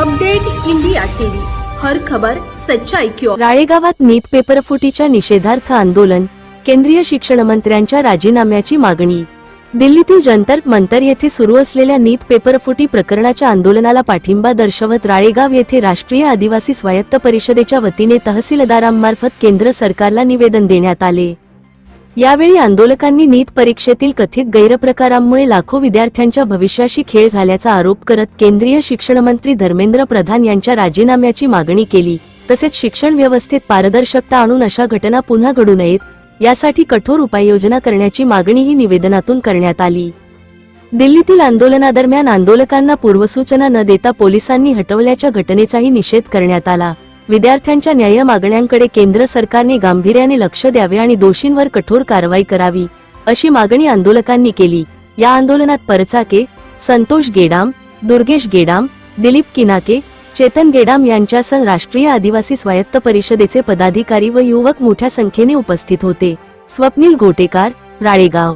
Update India TV, हर खबर सच्चाई की ओर। राळेगावात नीट पेपरफुटीच्या निषेधार्थ आंदोलन, केंद्रीय शिक्षण मंत्र्यांच्या राजीनाम्याची मागणी। दिल्लीतील जंतर मंतर येथे सुरू असलेल्या नीट पेपरफुटी प्रकरणाच्या आंदोलनाला पाठिंबा दर्शवत राळेगाव येथे राष्ट्रीय आदिवासी स्वायत्त परिषदेच्या वतीने तहसीलदारांमार्फत केंद्र सरकारला निवेदन देण्यात आले। यावेळी आंदोलकांनी नीट परीक्षेतील कथित गैरप्रकारांमुळे लाखो विद्यार्थ्यांच्या भविष्याशी खेळ झाल्याचा आरोप करत केंद्रीय शिक्षण मंत्री धर्मेंद्र प्रधान यांच्या राजीनाम्याची मागणी केली। तसेच शिक्षण व्यवस्थेत पारदर्शकता आणून अशा घटना पुन्हा घडू नयेत यासाठी कठोर उपाययोजना करण्याची मागणीही निवेदनातून करण्यात आली। दिल्लीतील आंदोलनादरम्यान आंदोलकांना पूर्वसूचना न देता पोलिसांनी हटवल्याच्या घटनेचाही निषेध करण्यात आला। विद्यार्थ्यांच्या न्याय्य मागण्यांकडे केंद्र सरकारने गांभीर्याने लक्ष द्यावे आणि दोषींवर कठोर कारवाई करावी अशी मागणी आंदोलकांनी केली। या आंदोलनात परचाके, संतोष गेडाम, दुर्गेश गेडाम, दिलीप किनाके, चेतन गेडाम यांच्यासह राष्ट्रीय आदिवासी स्वायत्त परिषदेचे पदाधिकारी व युवक मोठ्या संख्येने उपस्थित होते। स्वप्नील गोटेकार, राळेगाव।